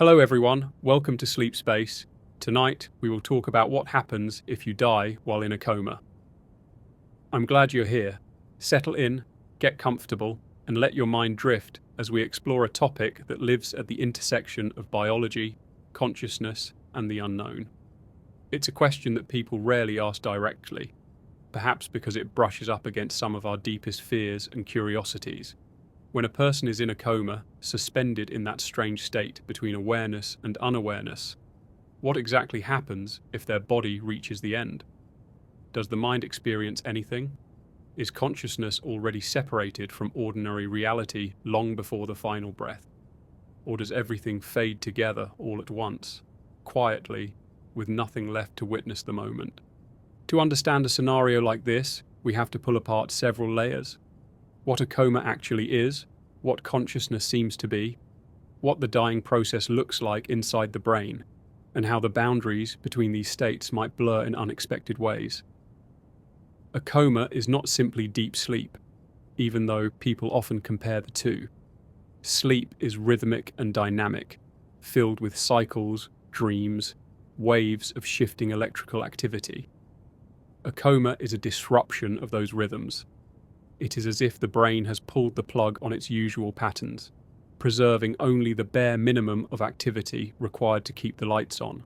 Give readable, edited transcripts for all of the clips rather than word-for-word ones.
Hello everyone, welcome to SleepSpace. Tonight we will talk about what happens if you die while in a coma. I'm glad you're here. Settle in, get comfortable, and let your mind drift as we explore a topic that lives at the intersection of biology, consciousness, and the unknown. It's a question that people rarely ask directly, perhaps because it brushes up against some of our deepest fears and curiosities. When a person is in a coma, suspended in that strange state between awareness and unawareness, what exactly happens if their body reaches the end? Does the mind experience anything? Is consciousness already separated from ordinary reality long before the final breath? Or does everything fade together all at once, quietly, with nothing left to witness the moment? To understand a scenario like this, we have to pull apart several layers. What a coma actually is, what consciousness seems to be, what the dying process looks like inside the brain, and how the boundaries between these states might blur in unexpected ways. A coma is not simply deep sleep, even though people often compare the two. Sleep is rhythmic and dynamic, filled with cycles, dreams, waves of shifting electrical activity. A coma is a disruption of those rhythms. It is as if the brain has pulled the plug on its usual patterns, preserving only the bare minimum of activity required to keep the lights on.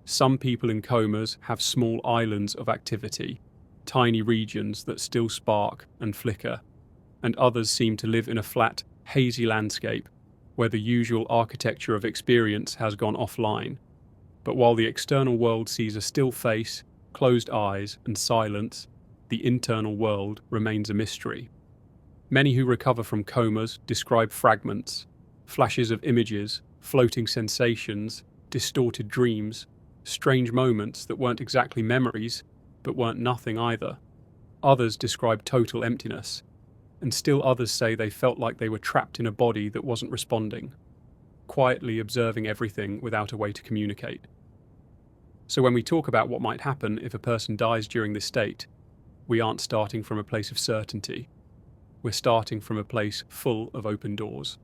Some people in comas have small islands of activity, tiny regions that still spark and flicker, and others seem to live in a flat, hazy landscape where the usual architecture of experience has gone offline. But while the external world sees a still face, closed eyes, and silence, the internal world remains a mystery. Many who recover from comas describe fragments, flashes of images, floating sensations, distorted dreams, strange moments that weren't exactly memories, but weren't nothing either. Others describe total emptiness, and still others say they felt like they were trapped in a body that wasn't responding, quietly observing everything without a way to communicate. So when we talk about what might happen if a person dies during this state, we aren't starting from a place of certainty. We're starting from a place full of open doors.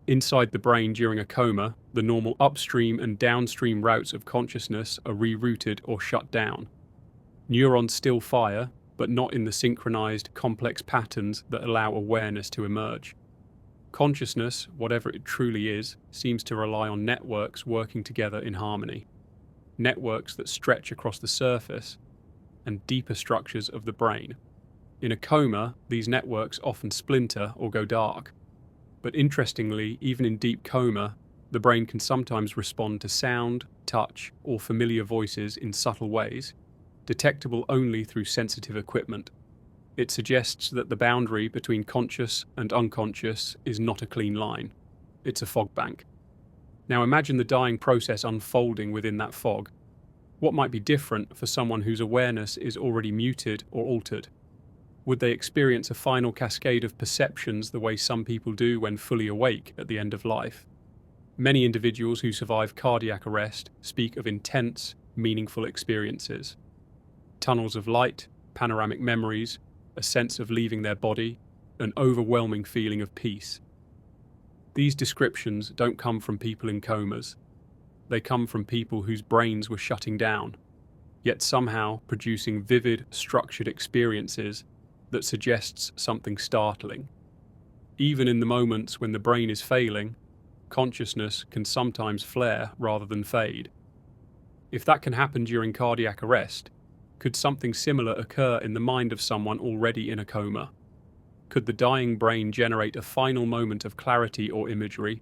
Inside the brain during a coma, the normal upstream and downstream routes of consciousness are rerouted or shut down. Neurons still fire, but not in the synchronized, complex patterns that allow awareness to emerge. Consciousness, whatever it truly is, seems to rely on networks working together in harmony. Networks that stretch across the surface and deeper structures of the brain. In a coma, these networks often splinter or go dark. But interestingly, even in deep coma, the brain can sometimes respond to sound, touch, or familiar voices in subtle ways, detectable only through sensitive equipment. It suggests that the boundary between conscious and unconscious is not a clean line. It's a fog bank. Now imagine the dying process unfolding within that fog. What might be different for someone whose awareness is already muted or altered? Would they experience a final cascade of perceptions the way some people do when fully awake at the end of life? Many individuals who survive cardiac arrest speak of intense, meaningful experiences. Tunnels of light, panoramic memories, a sense of leaving their body, an overwhelming feeling of peace. These descriptions don't come from people in comas. They come from people whose brains were shutting down, yet somehow producing vivid, structured experiences that suggests something startling. Even in the moments when the brain is failing, consciousness can sometimes flare rather than fade. If that can happen during cardiac arrest, could something similar occur in the mind of someone already in a coma? Could the dying brain generate a final moment of clarity or imagery,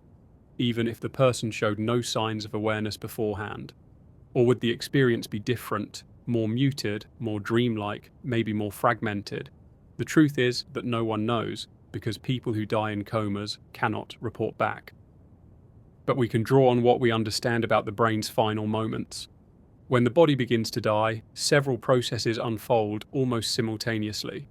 even if the person showed no signs of awareness beforehand? Or would the experience be different, more muted, more dreamlike, maybe more fragmented? The truth is that no one knows, because people who die in comas cannot report back. But we can draw on what we understand about the brain's final moments. When the body begins to die, several processes unfold almost simultaneously.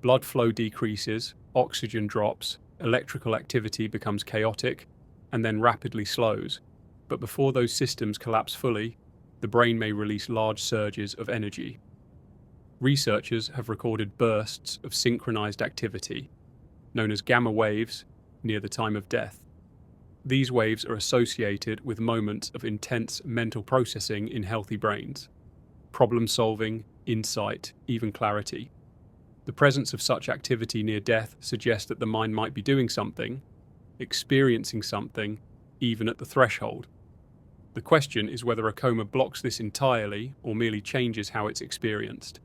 Blood flow decreases, oxygen drops, electrical activity becomes chaotic, and then rapidly slows. But before those systems collapse fully, the brain may release large surges of energy. Researchers have recorded bursts of synchronized activity, known as gamma waves, near the time of death. These waves are associated with moments of intense mental processing in healthy brains, problem solving, insight, even clarity. The presence of such activity near death suggests that the mind might be doing something, experiencing something, even at the threshold. The question is whether a coma blocks this entirely or merely changes how it's experienced.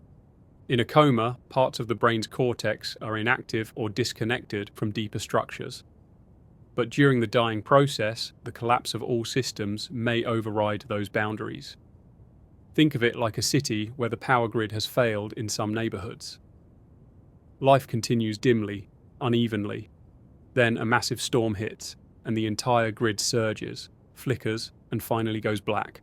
In a coma, parts of the brain's cortex are inactive or disconnected from deeper structures. But during the dying process, the collapse of all systems may override those boundaries. Think of it like a city where the power grid has failed in some neighborhoods. Life continues dimly, unevenly. Then a massive storm hits, and the entire grid surges, flickers, and finally goes black.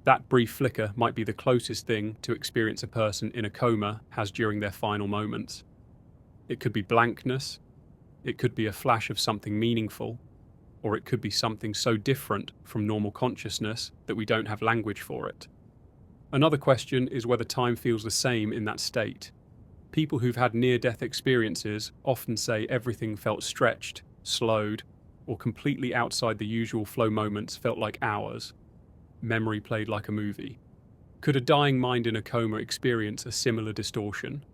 That brief flicker might be the closest thing to experience a person in a coma has during their final moments. It could be blankness, it could be a flash of something meaningful, or it could be something so different from normal consciousness that we don't have language for it. Another question is whether time feels the same in that state. People who've had near-death experiences often say everything felt stretched, slowed, or completely outside the usual flow moments felt like hours. Memory played like a movie. Could a dying mind in a coma experience a similar distortion?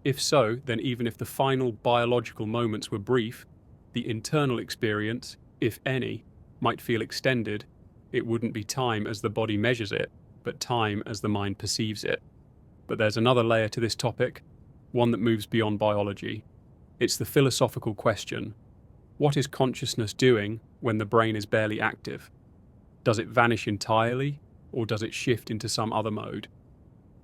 If so, then even if the final biological moments were brief, the internal experience, if any, might feel extended. It wouldn't be time as the body measures it, but time as the mind perceives it. But there's another layer to this topic, one that moves beyond biology. It's the philosophical question. What is consciousness doing when the brain is barely active? Does it vanish entirely, or does it shift into some other mode?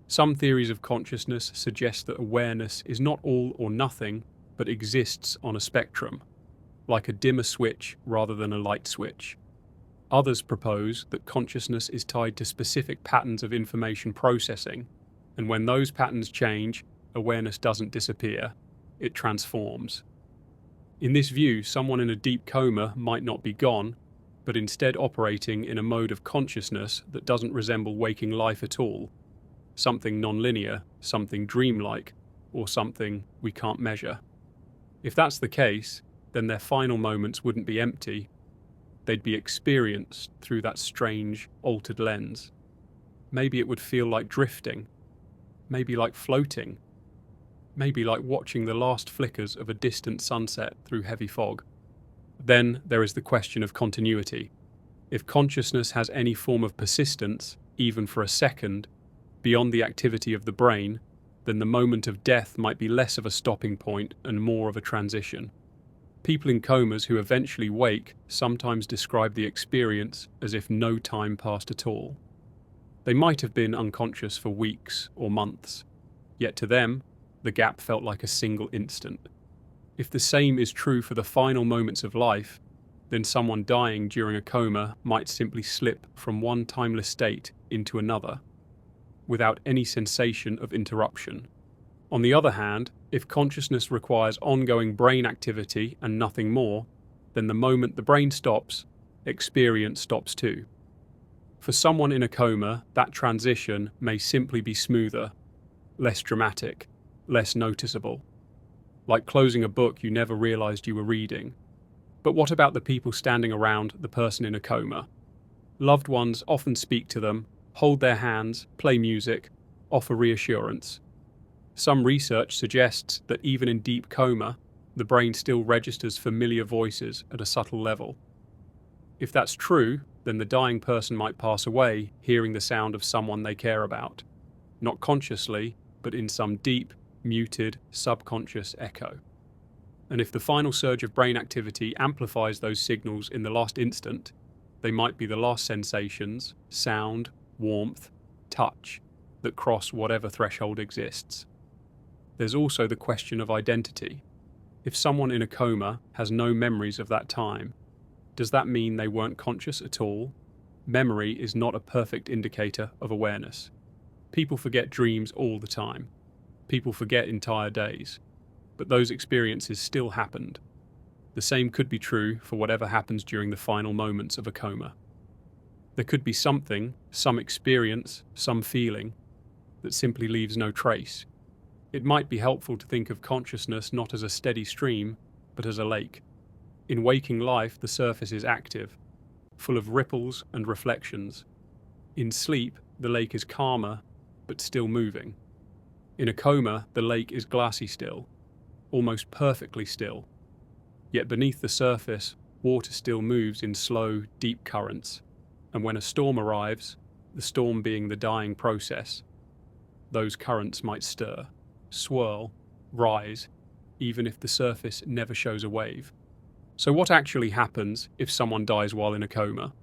Some theories of consciousness suggest that awareness is not all or nothing, but exists on a spectrum, like a dimmer switch rather than a light switch. Others propose that consciousness is tied to specific patterns of information processing, and when those patterns change, awareness doesn't disappear, it transforms. In this view, someone in a deep coma might not be gone, but instead operating in a mode of consciousness that doesn't resemble waking life at all, something non-linear, something dreamlike, or something we can't measure. If that's the case, then their final moments wouldn't be empty. They'd be experienced through that strange, altered lens. Maybe it would feel like drifting, maybe like floating, maybe like watching the last flickers of a distant sunset through heavy fog. Then there is the question of continuity. If consciousness has any form of persistence, even for a second, beyond the activity of the brain, then the moment of death might be less of a stopping point and more of a transition. People in comas who eventually wake sometimes describe the experience as if no time passed at all. They might have been unconscious for weeks or months, yet to them, the gap felt like a single instant. If the same is true for the final moments of life, then someone dying during a coma might simply slip from one timeless state into another, without any sensation of interruption. On the other hand, if consciousness requires ongoing brain activity and nothing more, then the moment the brain stops, experience stops too. For someone in a coma, that transition may simply be smoother, less dramatic, less noticeable. Like closing a book you never realized you were reading. But what about the people standing around the person in a coma? Loved ones often speak to them, hold their hands, play music, offer reassurance. Some research suggests that even in deep coma, the brain still registers familiar voices at a subtle level. If that's true, then the dying person might pass away hearing the sound of someone they care about, not consciously, but in some deep, muted, subconscious echo. And if the final surge of brain activity amplifies those signals in the last instant, they might be the last sensations, sound, warmth, touch, that cross whatever threshold exists. There's also the question of identity. If someone in a coma has no memories of that time, does that mean they weren't conscious at all? Memory is not a perfect indicator of awareness. People forget dreams all the time. People forget entire days. But those experiences still happened. The same could be true for whatever happens during the final moments of a coma. There could be something, some experience, some feeling, that simply leaves no trace. It might be helpful to think of consciousness not as a steady stream, but as a lake. In waking life, the surface is active, full of ripples and reflections. In sleep, the lake is calmer, but still moving. In a coma, the lake is glassy still, almost perfectly still. Yet beneath the surface, water still moves in slow, deep currents. And when a storm arrives, the storm being the dying process, those currents might stir, swirl, rise, even if the surface never shows a wave. So what actually happens if someone dies while in a coma?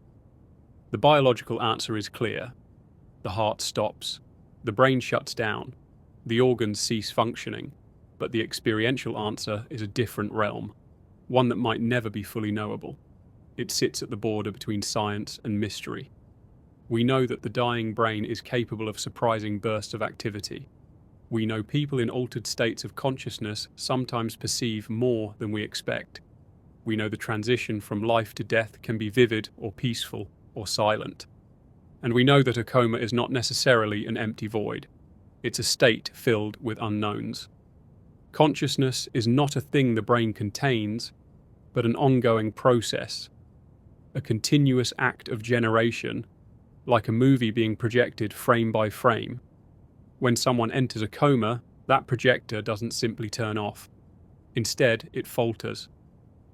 The biological answer is clear. The heart stops, the brain shuts down, the organs cease functioning, but the experiential answer is a different realm, one that might never be fully knowable. It sits at the border between science and mystery. We know that the dying brain is capable of surprising bursts of activity. We know people in altered states of consciousness sometimes perceive more than we expect. We know the transition from life to death can be vivid or peaceful or silent. And we know that a coma is not necessarily an empty void. It's a state filled with unknowns. Consciousness is not a thing the brain contains, but an ongoing process, a continuous act of generation, like a movie being projected frame by frame. When someone enters a coma, that projector doesn't simply turn off. Instead, it falters.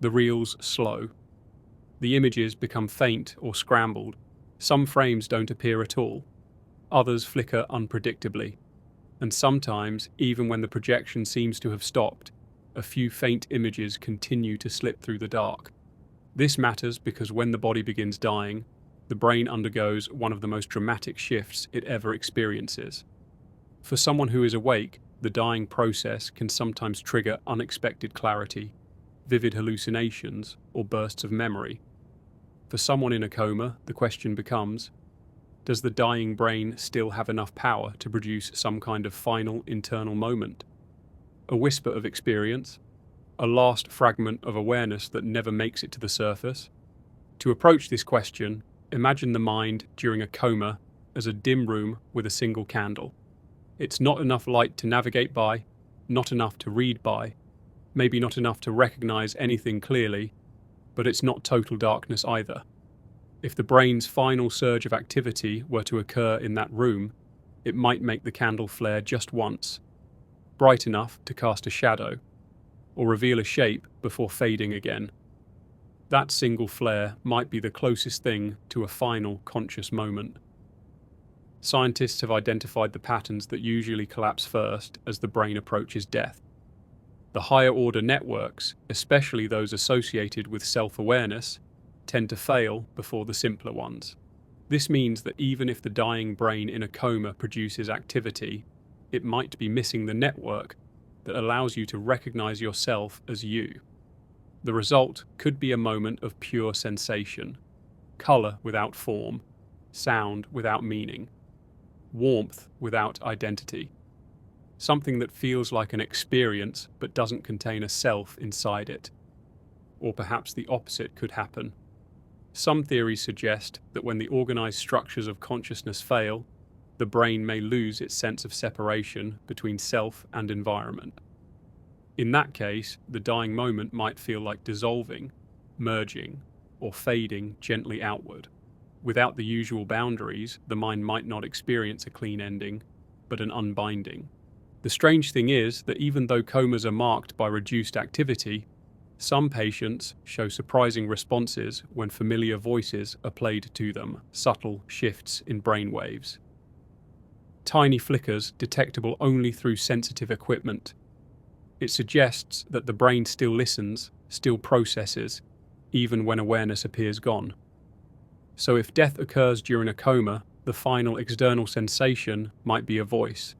The reels slow. The images become faint or scrambled. Some frames don't appear at all. Others flicker unpredictably. And sometimes, even when the projection seems to have stopped, a few faint images continue to slip through the dark. This matters because when the body begins dying, the brain undergoes one of the most dramatic shifts it ever experiences. For someone who is awake, the dying process can sometimes trigger unexpected clarity, vivid hallucinations, or bursts of memory. For someone in a coma, the question becomes, does the dying brain still have enough power to produce some kind of final internal moment? A whisper of experience? A last fragment of awareness that never makes it to the surface? To approach this question, imagine the mind during a coma as a dim room with a single candle. It's not enough light to navigate by, not enough to read by, maybe not enough to recognize anything clearly, but it's not total darkness either. If the brain's final surge of activity were to occur in that room, it might make the candle flare just once, bright enough to cast a shadow, or reveal a shape before fading again. That single flare might be the closest thing to a final conscious moment. Scientists have identified the patterns that usually collapse first as the brain approaches death. The higher order networks, especially those associated with self-awareness, tend to fail before the simpler ones. This means that even if the dying brain in a coma produces activity, it might be missing the network that allows you to recognize yourself as you. The result could be a moment of pure sensation, color without form, sound without meaning, warmth without identity. Something that feels like an experience but doesn't contain a self inside it. Or perhaps the opposite could happen. Some theories suggest that when the organized structures of consciousness fail, the brain may lose its sense of separation between self and environment. In that case, the dying moment might feel like dissolving, merging, or fading gently outward. Without the usual boundaries, the mind might not experience a clean ending, but an unbinding. The strange thing is that even though comas are marked by reduced activity, some patients show surprising responses when familiar voices are played to them, subtle shifts in brain waves. Tiny flickers detectable only through sensitive equipment. It suggests that the brain still listens, still processes, even when awareness appears gone. So if death occurs during a coma, the final external sensation might be a voice.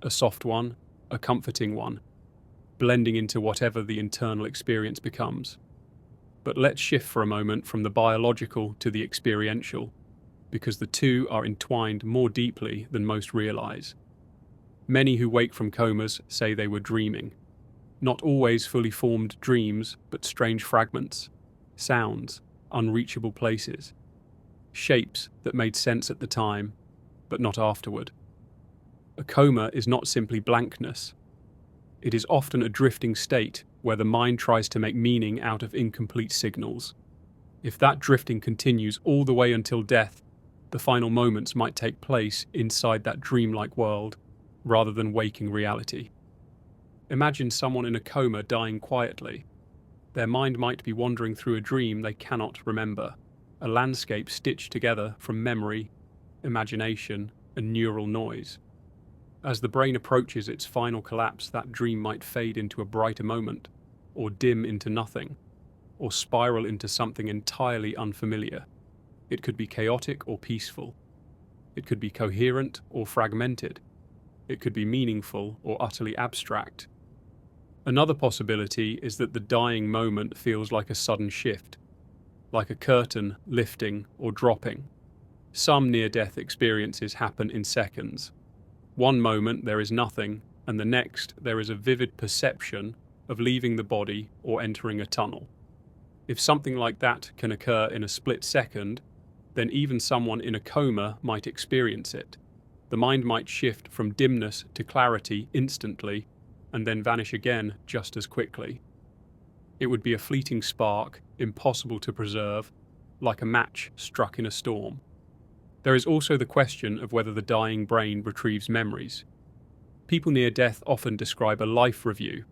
A soft one, a comforting one, blending into whatever the internal experience becomes. But let's shift for a moment from the biological to the experiential, because the two are entwined more deeply than most realize. Many who wake from comas say they were dreaming. Not always fully formed dreams, but strange fragments, sounds, unreachable places, shapes that made sense at the time, but not afterward. A coma is not simply blankness. It is often a drifting state where the mind tries to make meaning out of incomplete signals. If that drifting continues all the way until death, the final moments might take place inside that dreamlike world rather than waking reality. Imagine someone in a coma dying quietly. Their mind might be wandering through a dream they cannot remember, a landscape stitched together from memory, imagination, and neural noise. As the brain approaches its final collapse, that dream might fade into a brighter moment, or dim into nothing, or spiral into something entirely unfamiliar. It could be chaotic or peaceful. It could be coherent or fragmented. It could be meaningful or utterly abstract. Another possibility is that the dying moment feels like a sudden shift, like a curtain lifting or dropping. Some near-death experiences happen in seconds. One moment there is nothing, and the next there is a vivid perception of leaving the body or entering a tunnel. If something like that can occur in a split second, then even someone in a coma might experience it. The mind might shift from dimness to clarity instantly, and then vanish again just as quickly. It would be a fleeting spark, impossible to preserve, like a match struck in a storm. There is also the question of whether the dying brain retrieves memories. People near death often describe a life review,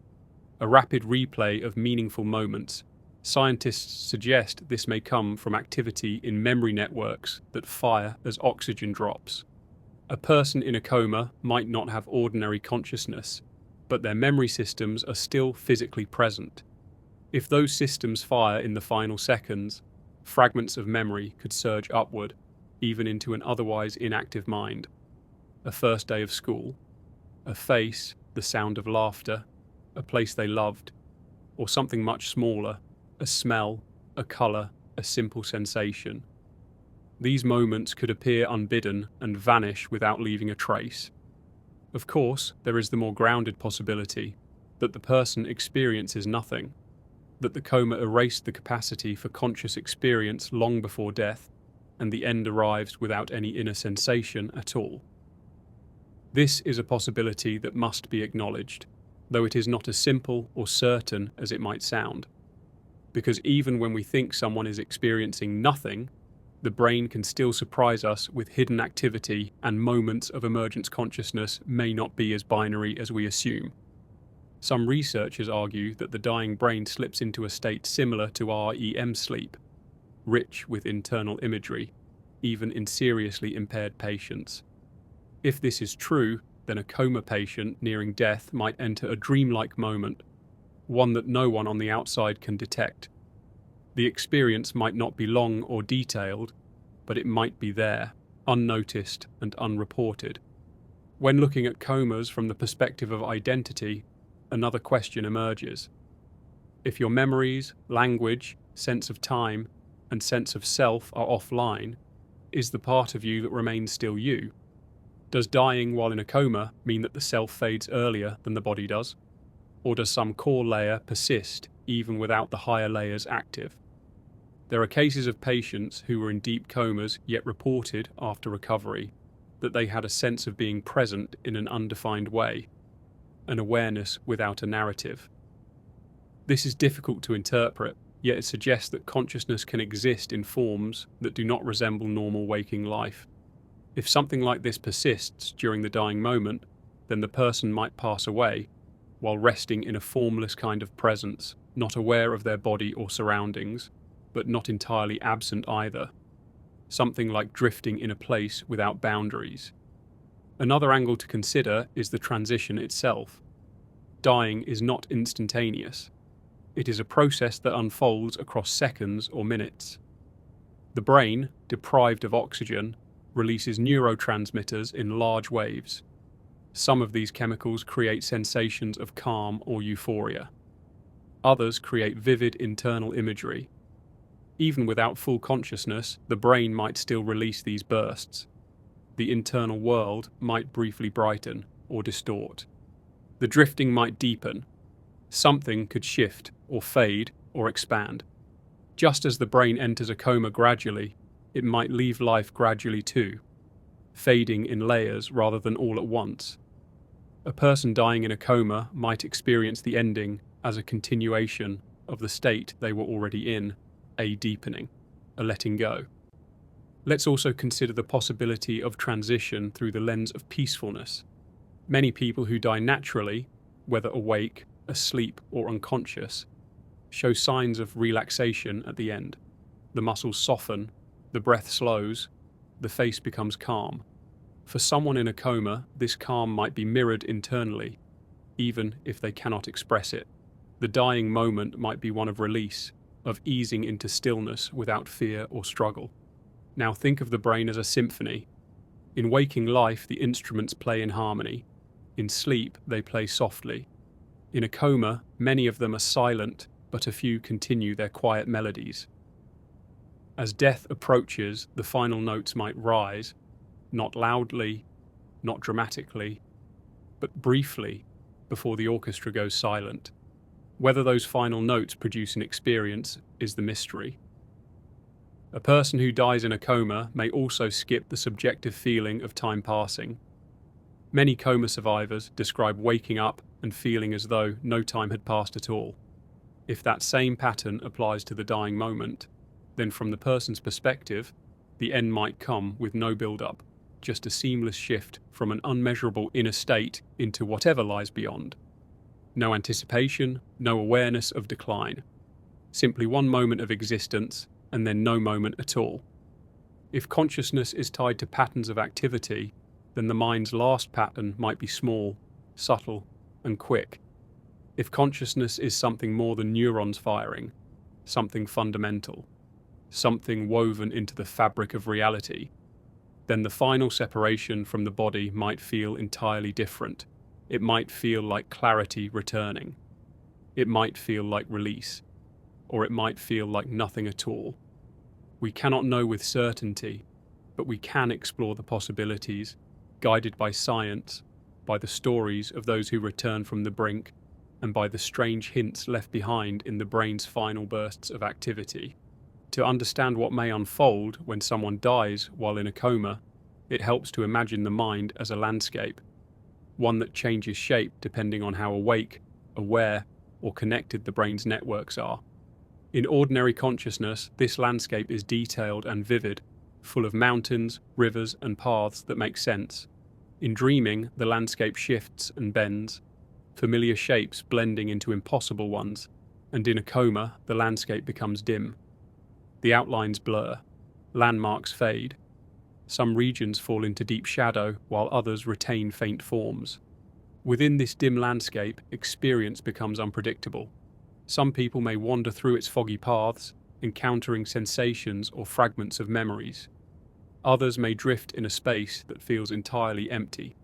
a rapid replay of meaningful moments. Scientists suggest this may come from activity in memory networks that fire as oxygen drops. A person in a coma might not have ordinary consciousness, but their memory systems are still physically present. If those systems fire in the final seconds, fragments of memory could surge upward, even into an otherwise inactive mind. A first day of school, a face, the sound of laughter, a place they loved, or something much smaller, a smell, a colour, a simple sensation. These moments could appear unbidden and vanish without leaving a trace. Of course, there is the more grounded possibility that the person experiences nothing, that the coma erased the capacity for conscious experience long before death, and the end arrives without any inner sensation at all. This is a possibility that must be acknowledged, though it is not as simple or certain as it might sound. Because even when we think someone is experiencing nothing, the brain can still surprise us with hidden activity, and moments of emergent consciousness may not be as binary as we assume. Some researchers argue that the dying brain slips into a state similar to REM sleep, rich with internal imagery, even in seriously impaired patients. If this is true, then a coma patient nearing death might enter a dreamlike moment, one that no one on the outside can detect. The experience might not be long or detailed, but it might be there, unnoticed and unreported. When looking at comas from the perspective of identity, another question emerges. If your memories, language, sense of time, and sense of self are offline, is the part of you that remains still you? Does dying while in a coma mean that the self fades earlier than the body does? Or does some core layer persist even without the higher layers active? There are cases of patients who were in deep comas yet reported after recovery that they had a sense of being present in an undefined way, an awareness without a narrative. This is difficult to interpret, yet it suggests that consciousness can exist in forms that do not resemble normal waking life. If something like this persists during the dying moment, then the person might pass away while resting in a formless kind of presence, not aware of their body or surroundings, but not entirely absent either. Something like drifting in a place without boundaries. Another angle to consider is the transition itself. Dying is not instantaneous. It is a process that unfolds across seconds or minutes. The brain, deprived of oxygen, releases neurotransmitters in large waves. Some of these chemicals create sensations of calm or euphoria. Others create vivid internal imagery. Even without full consciousness, the brain might still release these bursts. The internal world might briefly brighten or distort. The drifting might deepen. Something could shift or fade or expand. Just as the brain enters a coma gradually, it might leave life gradually too, fading in layers rather than all at once. A person dying in a coma might experience the ending as a continuation of the state they were already in, a deepening, a letting go. Let's also consider the possibility of transition through the lens of peacefulness. Many people who die naturally, whether awake, asleep, or unconscious, show signs of relaxation at the end. The muscles soften, the breath slows, the face becomes calm. For someone in a coma, this calm might be mirrored internally, even if they cannot express it. The dying moment might be one of release, of easing into stillness without fear or struggle. Now think of the brain as a symphony. In waking life, the instruments play in harmony. In sleep, they play softly. In a coma, many of them are silent, but a few continue their quiet melodies. As death approaches, the final notes might rise, not loudly, not dramatically, but briefly before the orchestra goes silent. Whether those final notes produce an experience is the mystery. A person who dies in a coma may also skip the subjective feeling of time passing. Many coma survivors describe waking up and feeling as though no time had passed at all. If that same pattern applies to the dying moment, then from the person's perspective, the end might come with no build-up, just a seamless shift from an unmeasurable inner state into whatever lies beyond. No anticipation, no awareness of decline. Simply one moment of existence, and then no moment at all. If consciousness is tied to patterns of activity, then the mind's last pattern might be small, subtle, and quick. If consciousness is something more than neurons firing, something fundamental, something woven into the fabric of reality, then the final separation from the body might feel entirely different. It might feel like clarity returning. It might feel like release, or it might feel like nothing at all. We cannot know with certainty, but we can explore the possibilities, guided by science, by the stories of those who return from the brink, and by the strange hints left behind in the brain's final bursts of activity. To understand what may unfold when someone dies while in a coma, it helps to imagine the mind as a landscape, one that changes shape depending on how awake, aware, or connected the brain's networks are. In ordinary consciousness, this landscape is detailed and vivid, full of mountains, rivers, and paths that make sense. In dreaming, the landscape shifts and bends, familiar shapes blending into impossible ones, and in a coma, the landscape becomes dim. The outlines blur, landmarks fade. Some regions fall into deep shadow, while others retain faint forms. Within this dim landscape, experience becomes unpredictable. Some people may wander through its foggy paths, encountering sensations or fragments of memories. Others may drift in a space that feels entirely empty.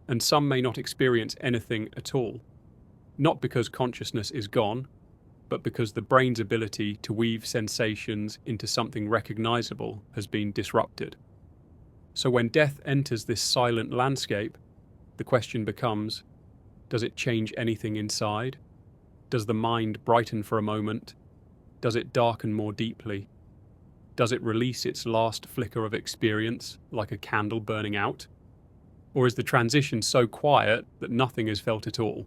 And some may not experience anything at all, not because consciousness is gone, but because the brain's ability to weave sensations into something recognizable has been disrupted. So when death enters this silent landscape, the question becomes, does it change anything inside? Does the mind brighten for a moment? Does it darken more deeply? Does it release its last flicker of experience, like a candle burning out? Or is the transition so quiet that nothing is felt at all?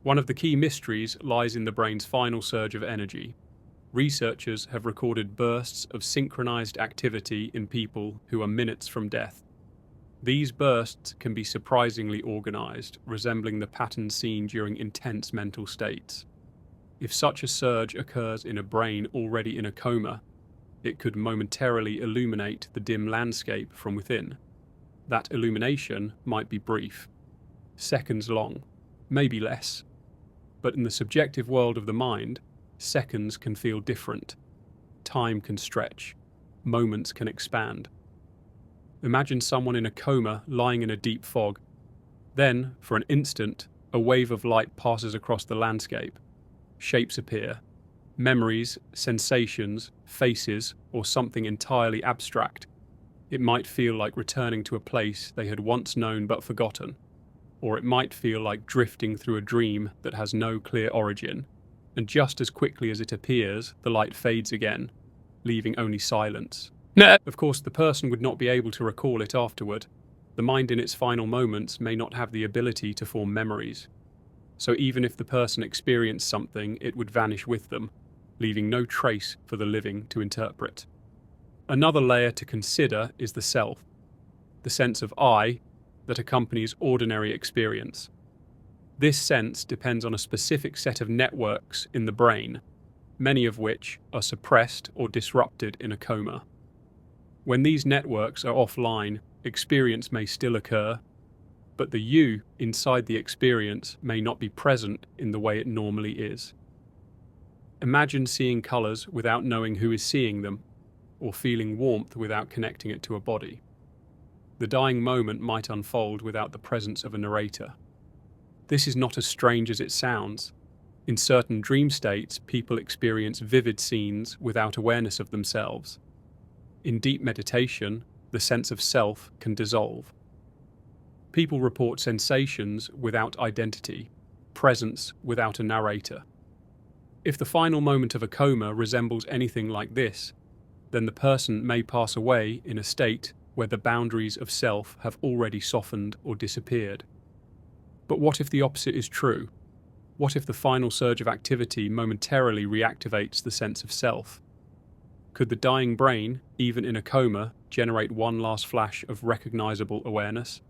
One of the key mysteries lies in the brain's final surge of energy. Researchers have recorded bursts of synchronized activity in people who are minutes from death. These bursts can be surprisingly organized, resembling the patterns seen during intense mental states. If such a surge occurs in a brain already in a coma, it could momentarily illuminate the dim landscape from within. That illumination might be brief, seconds long, maybe less. But in the subjective world of the mind, seconds can feel different. Time can stretch. Moments can expand. Imagine someone in a coma lying in a deep fog. Then, for an instant, a wave of light passes across the landscape. Shapes appear. Memories, sensations, faces, or something entirely abstract. It might feel like returning to a place they had once known but forgotten. Or it might feel like drifting through a dream that has no clear origin. And just as quickly as it appears, the light fades again, leaving only silence. Of course, the person would not be able to recall it afterward. The mind in its final moments may not have the ability to form memories. So even if the person experienced something, it would vanish with them, leaving no trace for the living to interpret. Another layer to consider is the self, the sense of I that accompanies ordinary experience. This sense depends on a specific set of networks in the brain, many of which are suppressed or disrupted in a coma. When these networks are offline, experience may still occur, but the you inside the experience may not be present in the way it normally is. Imagine seeing colours without knowing who is seeing them, or feeling warmth without connecting it to a body. The dying moment might unfold without the presence of a narrator. This is not as strange as it sounds. In certain dream states, people experience vivid scenes without awareness of themselves. In deep meditation, the sense of self can dissolve. People report sensations without identity, presence without a narrator. If the final moment of a coma resembles anything like this, then the person may pass away in a state where the boundaries of self have already softened or disappeared. But what if the opposite is true? What if the final surge of activity momentarily reactivates the sense of self? Could the dying brain, even in a coma, generate one last flash of recognizable awareness?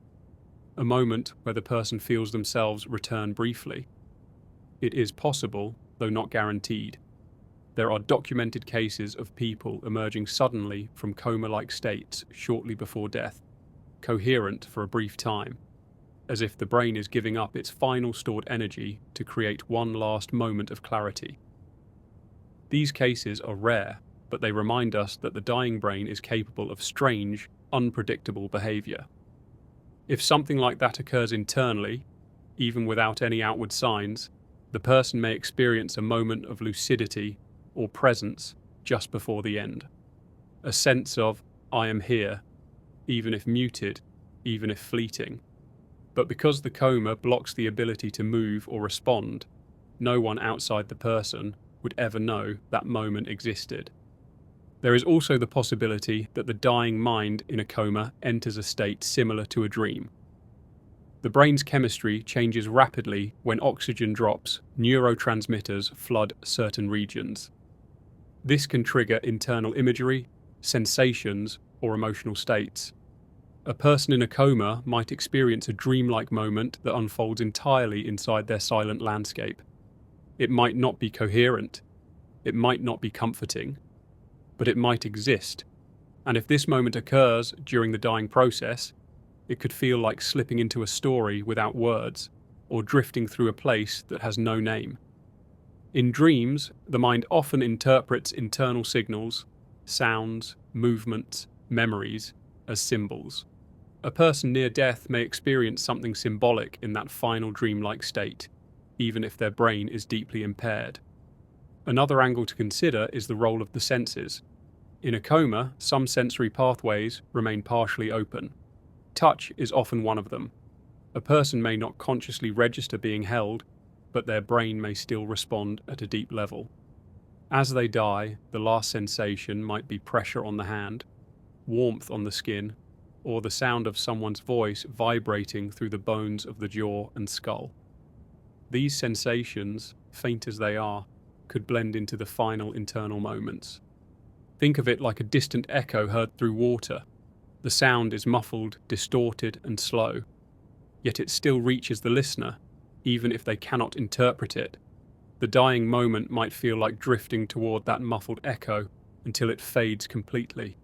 A moment where the person feels themselves return briefly? It is possible, though not guaranteed. There are documented cases of people emerging suddenly from coma-like states shortly before death, coherent for a brief time, as if the brain is giving up its final stored energy to create one last moment of clarity. These cases are rare, but they remind us that the dying brain is capable of strange, unpredictable behavior. If something like that occurs internally, even without any outward signs, the person may experience a moment of lucidity or presence just before the end. A sense of, I am here, even if muted, even if fleeting. But because the coma blocks the ability to move or respond, no one outside the person would ever know that moment existed. There is also the possibility that the dying mind in a coma enters a state similar to a dream. The brain's chemistry changes rapidly when oxygen drops, neurotransmitters flood certain regions. This can trigger internal imagery, sensations, or emotional states. A person in a coma might experience a dreamlike moment that unfolds entirely inside their silent landscape. It might not be coherent, it might not be comforting, but it might exist. And if this moment occurs during the dying process, it could feel like slipping into a story without words, or drifting through a place that has no name. In dreams, the mind often interprets internal signals, sounds, movements, memories, as symbols. A person near death may experience something symbolic in that final dreamlike state, even if their brain is deeply impaired. Another angle to consider is the role of the senses. In a coma, some sensory pathways remain partially open. Touch is often one of them. A person may not consciously register being held, but their brain may still respond at a deep level. As they die, the last sensation might be pressure on the hand, warmth on the skin, or the sound of someone's voice vibrating through the bones of the jaw and skull. These sensations, faint as they are, could blend into the final internal moments. Think of it like a distant echo heard through water. The sound is muffled, distorted, and slow, yet it still reaches the listener, even if they cannot interpret it. The dying moment might feel like drifting toward that muffled echo until it fades completely.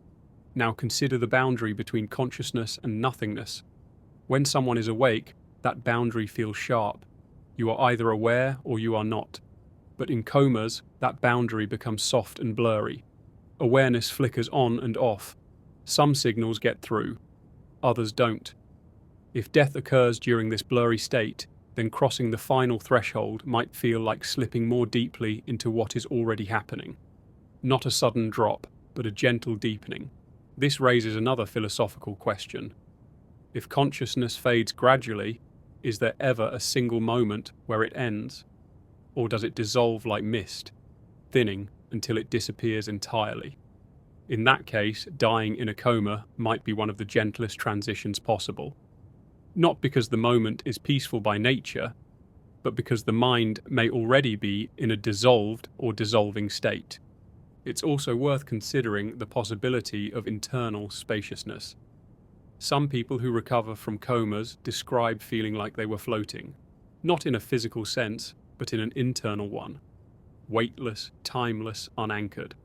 Now consider the boundary between consciousness and nothingness. When someone is awake, that boundary feels sharp. You are either aware or you are not. But in comas, that boundary becomes soft and blurry. Awareness flickers on and off. Some signals get through, others don't. If death occurs during this blurry state, then crossing the final threshold might feel like slipping more deeply into what is already happening. Not a sudden drop, but a gentle deepening. This raises another philosophical question. If consciousness fades gradually, is there ever a single moment where it ends? Or does it dissolve like mist, thinning until it disappears entirely? In that case, dying in a coma might be one of the gentlest transitions possible. Not because the moment is peaceful by nature, but because the mind may already be in a dissolved or dissolving state. It's also worth considering the possibility of internal spaciousness. Some people who recover from comas describe feeling like they were floating, not in a physical sense, but in an internal one, weightless, timeless, unanchored.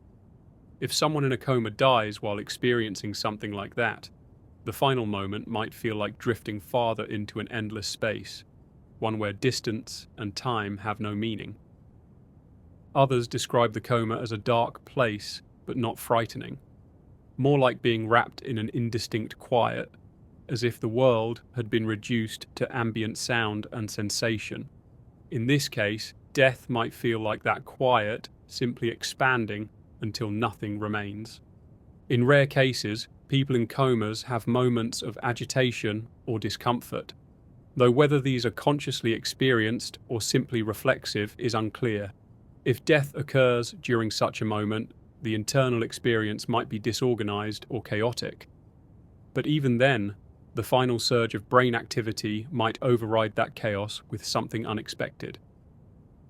If someone in a coma dies while experiencing something like that, the final moment might feel like drifting farther into an endless space, one where distance and time have no meaning. Others describe the coma as a dark place, but not frightening, more like being wrapped in an indistinct quiet, as if the world had been reduced to ambient sound and sensation. In this case, death might feel like that quiet, simply expanding until nothing remains. In rare cases, people in comas have moments of agitation or discomfort, though whether these are consciously experienced or simply reflexive is unclear. If death occurs during such a moment, the internal experience might be disorganized or chaotic. But even then, the final surge of brain activity might override that chaos with something unexpected.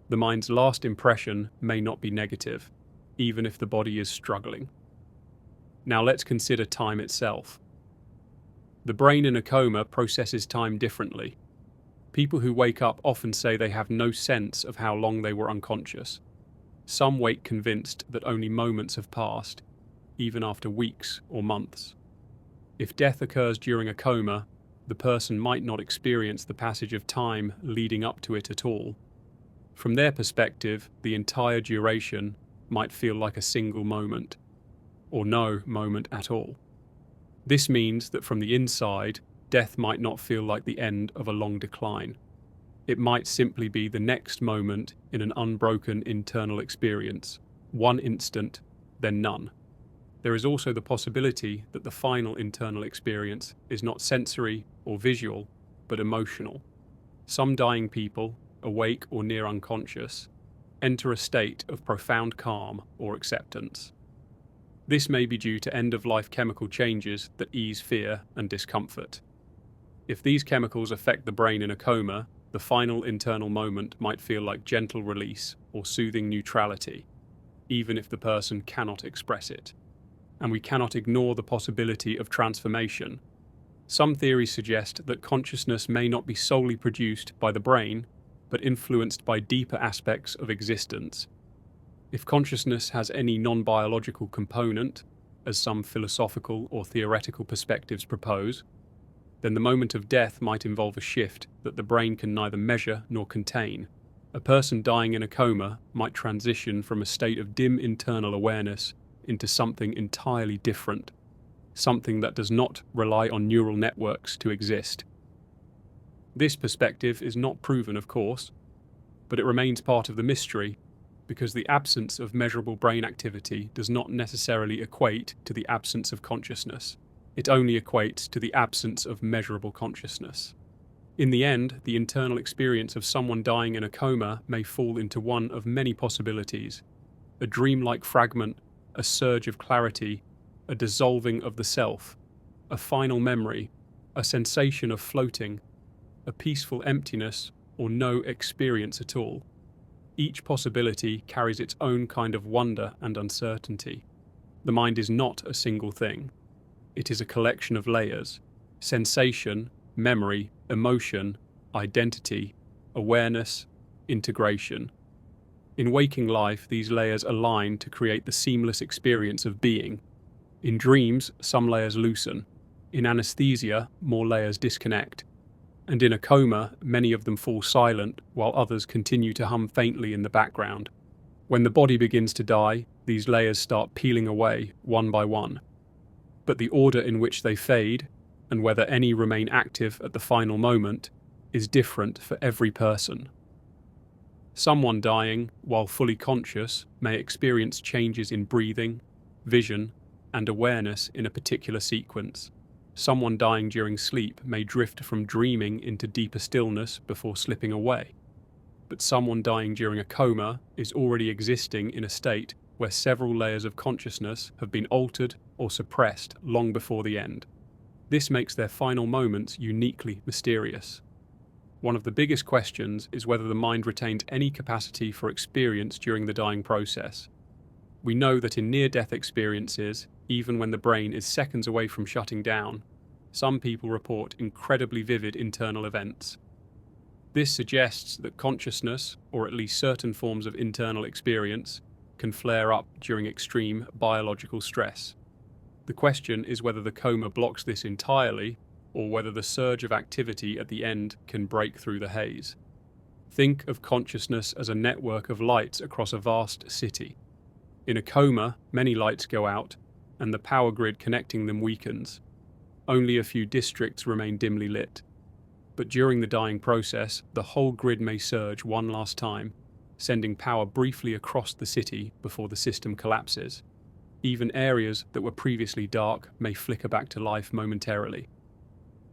The mind's last impression may not be negative, even if the body is struggling. Now let's consider time itself. The brain in a coma processes time differently. People who wake up often say they have no sense of how long they were unconscious. Some wake convinced that only moments have passed, even after weeks or months. If death occurs during a coma, the person might not experience the passage of time leading up to it at all. From their perspective, the entire duration might feel like a single moment, or no moment at all. This means that from the inside, death might not feel like the end of a long decline. It might simply be the next moment in an unbroken internal experience, one instant, then none. There is also the possibility that the final internal experience is not sensory or visual, but emotional. Some dying people, awake or near unconscious, enter a state of profound calm or acceptance. This may be due to end-of-life chemical changes that ease fear and discomfort. If these chemicals affect the brain in a coma, the final internal moment might feel like gentle release or soothing neutrality, even if the person cannot express it. And we cannot ignore the possibility of transformation. Some theories suggest that consciousness may not be solely produced by the brain, but influenced by deeper aspects of existence. If consciousness has any non-biological component, as some philosophical or theoretical perspectives propose, then the moment of death might involve a shift that the brain can neither measure nor contain. A person dying in a coma might transition from a state of dim internal awareness into something entirely different, something that does not rely on neural networks to exist. This perspective is not proven, of course, but it remains part of the mystery, because the absence of measurable brain activity does not necessarily equate to the absence of consciousness. It only equates to the absence of measurable consciousness. In the end, the internal experience of someone dying in a coma may fall into one of many possibilities: a dreamlike fragment, a surge of clarity, a dissolving of the self, a final memory, a sensation of floating, a peaceful emptiness, or no experience at all. Each possibility carries its own kind of wonder and uncertainty. The mind is not a single thing. It is a collection of layers: sensation, memory, emotion, identity, awareness, integration. In waking life, these layers align to create the seamless experience of being. In dreams, some layers loosen. In anesthesia, more layers disconnect. And in a coma, many of them fall silent, while others continue to hum faintly in the background. When the body begins to die, these layers start peeling away, one by one. But the order in which they fade, and whether any remain active at the final moment, is different for every person. Someone dying, while fully conscious, may experience changes in breathing, vision, and awareness in a particular sequence. Someone dying during sleep may drift from dreaming into deeper stillness before slipping away. But someone dying during a coma is already existing in a state where several layers of consciousness have been altered or suppressed long before the end. This makes their final moments uniquely mysterious. One of the biggest questions is whether the mind retains any capacity for experience during the dying process. We know that in near-death experiences, even when the brain is seconds away from shutting down, some people report incredibly vivid internal events. This suggests that consciousness, or at least certain forms of internal experience, can flare up during extreme biological stress. The question is whether the coma blocks this entirely, or whether the surge of activity at the end can break through the haze. Think of consciousness as a network of lights across a vast city. In a coma, many lights go out, and the power grid connecting them weakens. Only a few districts remain dimly lit. But during the dying process, the whole grid may surge one last time, sending power briefly across the city before the system collapses. Even areas that were previously dark may flicker back to life momentarily.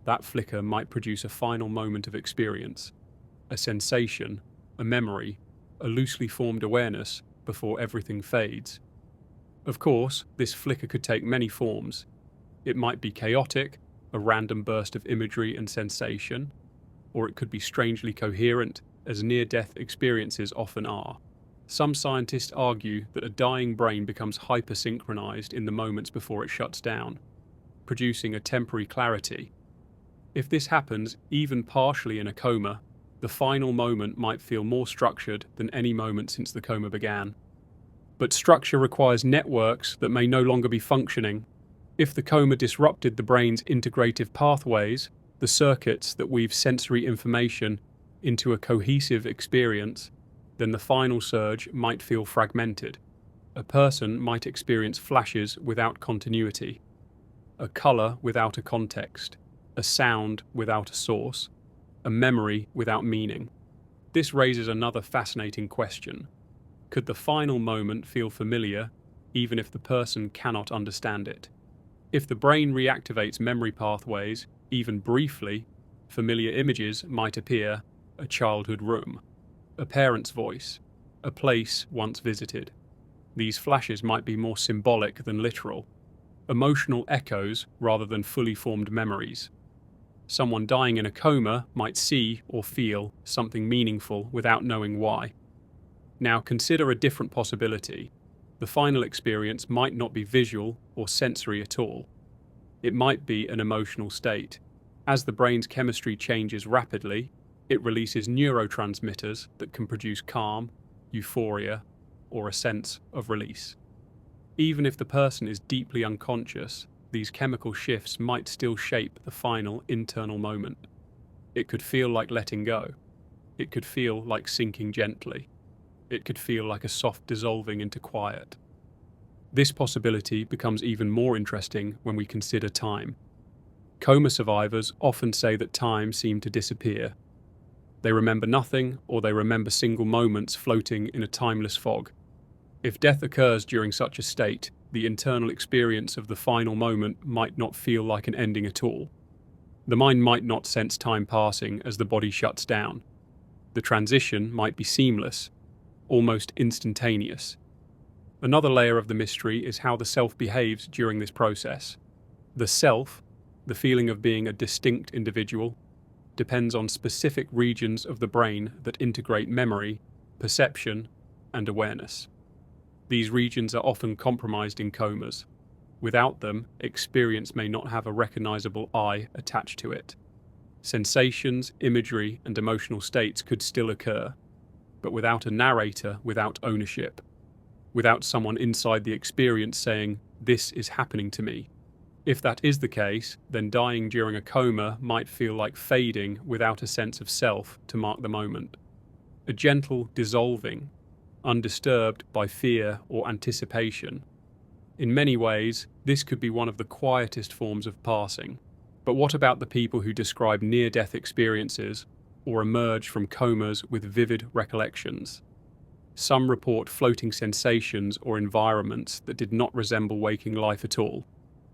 That flicker might produce a final moment of experience, a sensation, a memory, a loosely formed awareness before everything fades. Of course, this flicker could take many forms. It might be chaotic, a random burst of imagery and sensation, or it could be strangely coherent, as near-death experiences often are. Some scientists argue that a dying brain becomes hypersynchronized in the moments before it shuts down, producing a temporary clarity. If this happens, even partially in a coma, the final moment might feel more structured than any moment since the coma began. But structure requires networks that may no longer be functioning. If the coma disrupted the brain's integrative pathways, the circuits that weave sensory information into a cohesive experience, then the final surge might feel fragmented. A person might experience flashes without continuity, a color without a context, a sound without a source, a memory without meaning. This raises another fascinating question. Could the final moment feel familiar, even if the person cannot understand it? If the brain reactivates memory pathways, even briefly, familiar images might appear: a childhood room, a parent's voice, a place once visited. These flashes might be more symbolic than literal, emotional echoes rather than fully formed memories. Someone dying in a coma might see or feel something meaningful without knowing why. Now consider a different possibility. The final experience might not be visual or sensory at all. It might be an emotional state. As the brain's chemistry changes rapidly, it releases neurotransmitters that can produce calm, euphoria, or a sense of release. Even if the person is deeply unconscious, these chemical shifts might still shape the final internal moment. It could feel like letting go. It could feel like sinking gently. It could feel like a soft dissolving into quiet. This possibility becomes even more interesting when we consider time. Coma survivors often say that time seemed to disappear. They remember nothing, or they remember single moments floating in a timeless fog. If death occurs during such a state, the internal experience of the final moment might not feel like an ending at all. The mind might not sense time passing as the body shuts down. The transition might be seamless, almost instantaneous. Another layer of the mystery is how the self behaves during this process. The self, the feeling of being a distinct individual, depends on specific regions of the brain that integrate memory, perception, and awareness. These regions are often compromised in comas. Without them, experience may not have a recognizable I attached to it. Sensations, imagery, and emotional states could still occur, but without a narrator, without ownership, without someone inside the experience saying, "This is happening to me." If that is the case, then dying during a coma might feel like fading without a sense of self to mark the moment. A gentle dissolving, undisturbed by fear or anticipation. In many ways, this could be one of the quietest forms of passing. But what about the people who describe near-death experiences or emerge from comas with vivid recollections? Some report floating sensations or environments that did not resemble waking life at all.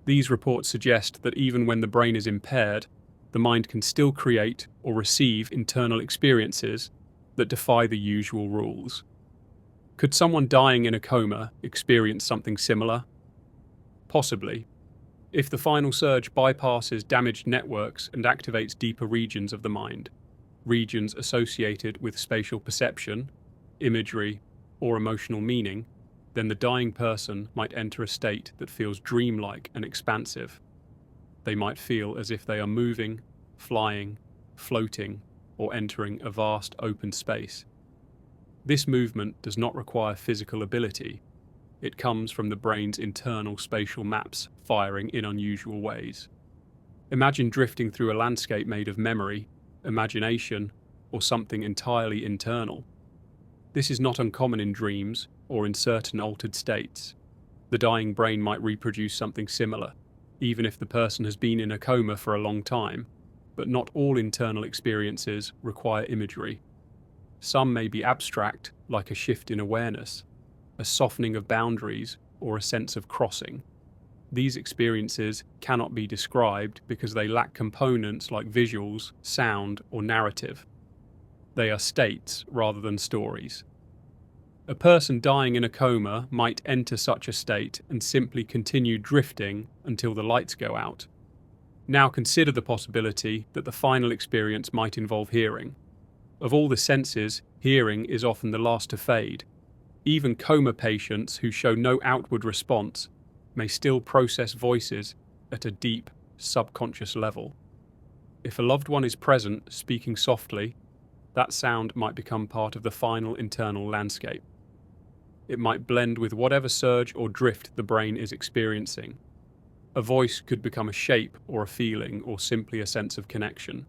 These reports suggest that even when the brain is impaired, the mind can still create or receive internal experiences that defy the usual rules. Could someone dying in a coma experience something similar? Possibly. If the final surge bypasses damaged networks and activates deeper regions of the mind. regions associated with spatial perception, imagery, or emotional meaning, then the dying person might enter a state that feels dreamlike and expansive. They might feel as if they are moving, flying, floating, or entering a vast open space. This movement does not require physical ability. It comes from the brain's internal spatial maps firing in unusual ways. Imagine drifting through a landscape made of memory, imagination, or something entirely internal. This is not uncommon in dreams or in certain altered states. The dying brain might reproduce something similar, even if the person has been in a coma for a long time, but not all internal experiences require imagery. Some may be abstract, like a shift in awareness, a softening of boundaries, or a sense of crossing. These experiences cannot be described because they lack components like visuals, sound, or narrative. They are states rather than stories. A person dying in a coma might enter such a state and simply continue drifting until the lights go out. Now consider the possibility that the final experience might involve hearing. Of all the senses, hearing is often the last to fade. Even coma patients who show no outward response may still process voices at a deep, subconscious level. If a loved one is present, speaking softly, that sound might become part of the final internal landscape. It might blend with whatever surge or drift the brain is experiencing. A voice could become a shape or a feeling or simply a sense of connection.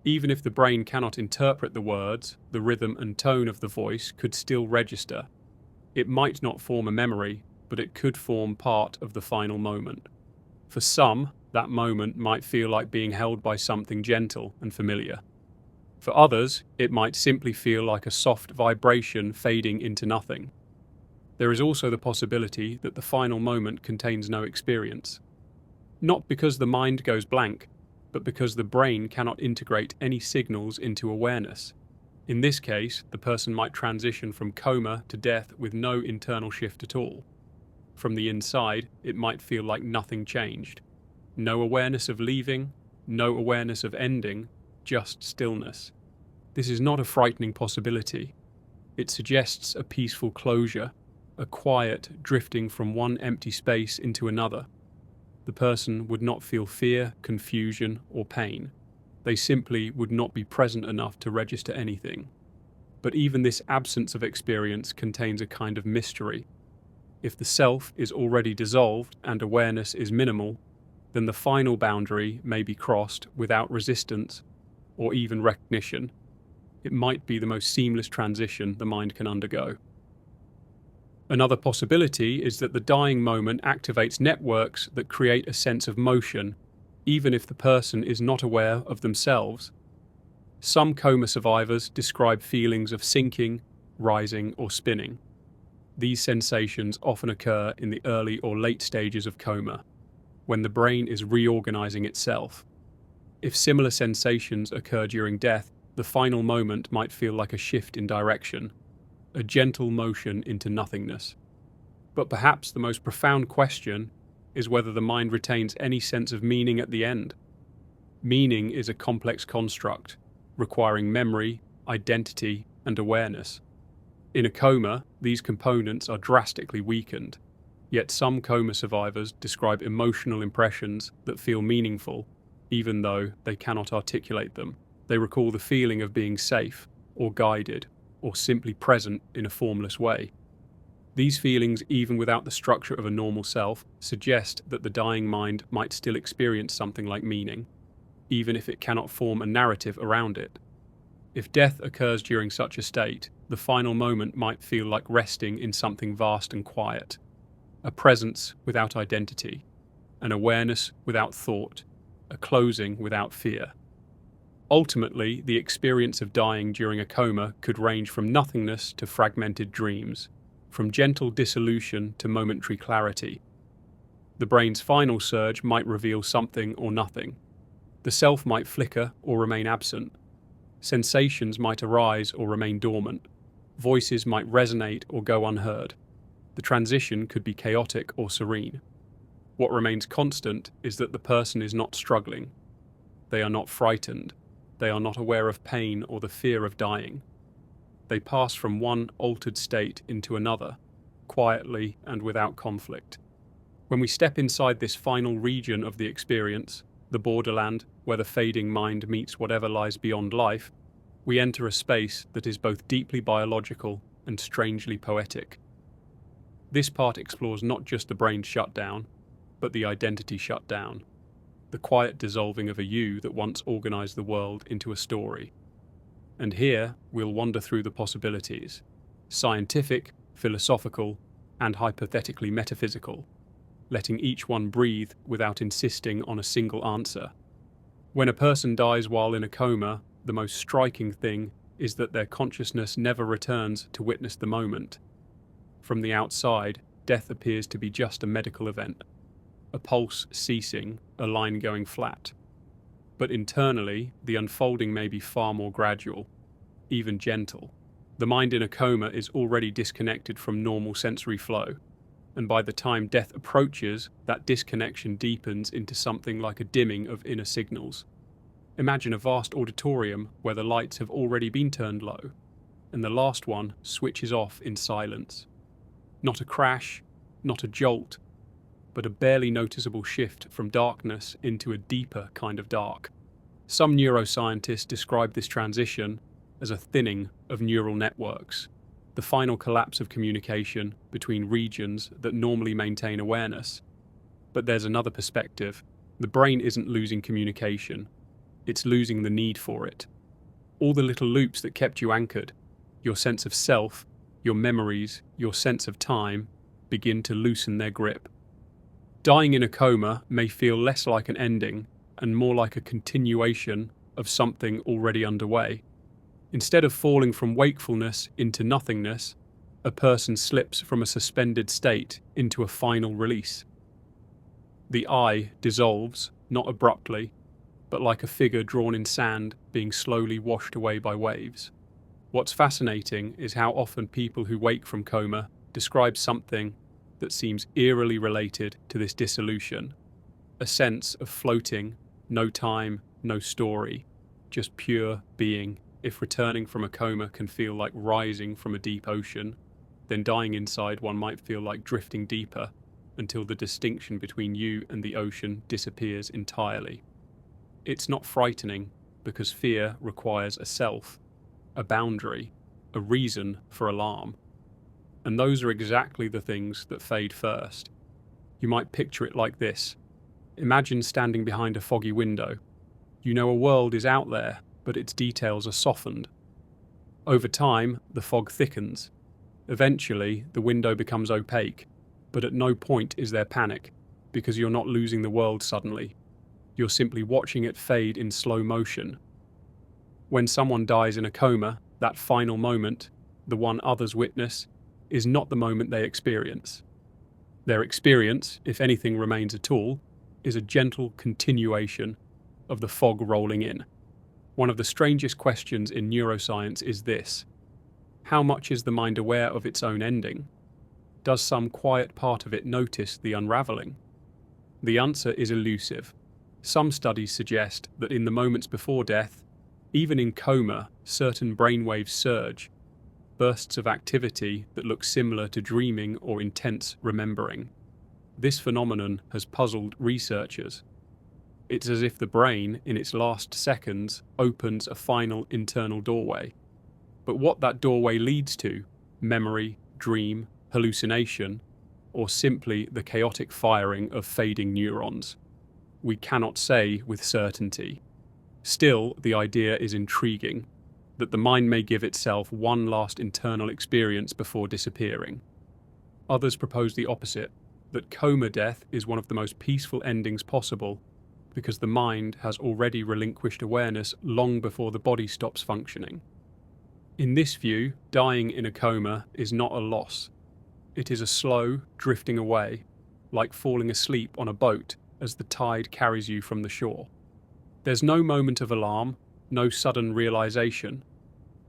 Even if the brain cannot interpret the words, the rhythm and tone of the voice could still register. It might not form a memory, but it could form part of the final moment. For some, that moment might feel like being held by something gentle and familiar. For others, it might simply feel like a soft vibration fading into nothing. There is also the possibility that the final moment contains no experience. Not because the mind goes blank, but because the brain cannot integrate any signals into awareness. In this case, the person might transition from coma to death with no internal shift at all. From the inside, it might feel like nothing changed. No awareness of leaving, no awareness of ending, just stillness. This is not a frightening possibility. It suggests a peaceful closure, a quiet drifting from one empty space into another. The person would not feel fear, confusion, or pain. They simply would not be present enough to register anything. But even this absence of experience contains a kind of mystery. If the self is already dissolved and awareness is minimal, then the final boundary may be crossed without resistance or even recognition. It might be the most seamless transition the mind can undergo. Another possibility is that the dying moment activates networks that create a sense of motion, even if the person is not aware of themselves. Some coma survivors describe feelings of sinking, rising, or spinning. These sensations often occur in the early or late stages of coma, when the brain is reorganizing itself. If similar sensations occur during death, the final moment might feel like a shift in direction, a gentle motion into nothingness. But perhaps the most profound question is whether the mind retains any sense of meaning at the end. Meaning is a complex construct, requiring memory, identity, and awareness. In a coma, these components are drastically weakened, yet some coma survivors describe emotional impressions that feel meaningful, even though they cannot articulate them. They recall the feeling of being safe, or guided, or simply present in a formless way. These feelings, even without the structure of a normal self, suggest that the dying mind might still experience something like meaning, even if it cannot form a narrative around it. If death occurs during such a state, the final moment might feel like resting in something vast and quiet, a presence without identity, an awareness without thought, a closing without fear. Ultimately, the experience of dying during a coma could range from nothingness to fragmented dreams, from gentle dissolution to momentary clarity. The brain's final surge might reveal something or nothing. The self might flicker or remain absent. Sensations might arise or remain dormant. Voices might resonate or go unheard. The transition could be chaotic or serene. What remains constant is that the person is not struggling. They are not frightened. They are not aware of pain or the fear of dying. They pass from one altered state into another, quietly and without conflict. When we step inside this final region of the experience, the borderland where the fading mind meets whatever lies beyond life, we enter a space that is both deeply biological and strangely poetic. This part explores not just the brain shutdown, but the identity shutdown, the quiet dissolving of a you that once organized the world into a story. And here, we'll wander through the possibilities, scientific, philosophical, and hypothetically metaphysical, letting each one breathe without insisting on a single answer. When a person dies while in a coma, the most striking thing is that their consciousness never returns to witness the moment. From the outside, death appears to be just a medical event, a pulse ceasing, a line going flat. But internally, the unfolding may be far more gradual, even gentle. The mind in a coma is already disconnected from normal sensory flow, and by the time death approaches, that disconnection deepens into something like a dimming of inner signals. Imagine a vast auditorium where the lights have already been turned low, and the last one switches off in silence. Not a crash, not a jolt, but a barely noticeable shift from darkness into a deeper kind of dark. Some neuroscientists describe this transition as a thinning of neural networks, the final collapse of communication between regions that normally maintain awareness. But there's another perspective. The brain isn't losing communication, it's losing the need for it. All the little loops that kept you anchored, your sense of self, your memories, your sense of time, begin to loosen their grip. Dying in a coma may feel less like an ending and more like a continuation of something already underway. Instead of falling from wakefulness into nothingness, a person slips from a suspended state into a final release. The I dissolves, not abruptly, but like a figure drawn in sand being slowly washed away by waves. What's fascinating is how often people who wake from coma describe something that seems eerily related to this dissolution, a sense of floating, no time, no story, just pure being. If returning from a coma can feel like rising from a deep ocean, then dying inside one might feel like drifting deeper until the distinction between you and the ocean disappears entirely. It's not frightening because fear requires a self, a boundary, a reason for alarm. And those are exactly the things that fade first. You might picture it like this. Imagine standing behind a foggy window. You know a world is out there, but its details are softened. Over time, the fog thickens. Eventually, the window becomes opaque, but at no point is there panic, because you're not losing the world suddenly. You're simply watching it fade in slow motion. When someone dies in a coma, that final moment, the one others witness, is not the moment they experience. Their experience, if anything remains at all, is a gentle continuation of the fog rolling in. One of the strangest questions in neuroscience is this: how much is the mind aware of its own ending? Does some quiet part of it notice the unraveling? The answer is elusive. Some studies suggest that in the moments before death, even in coma, certain brainwaves surge, bursts of activity that look similar to dreaming or intense remembering. This phenomenon has puzzled researchers. It's as if the brain, in its last seconds, opens a final internal doorway. But what that doorway leads to, memory, dream, hallucination, or simply the chaotic firing of fading neurons, we cannot say with certainty. Still, the idea is intriguing, that the mind may give itself one last internal experience before disappearing. Others propose the opposite, that coma death is one of the most peaceful endings possible, because the mind has already relinquished awareness long before the body stops functioning. In this view, dying in a coma is not a loss. It is a slow drifting away, like falling asleep on a boat as the tide carries you from the shore. There's no moment of alarm, no sudden realization.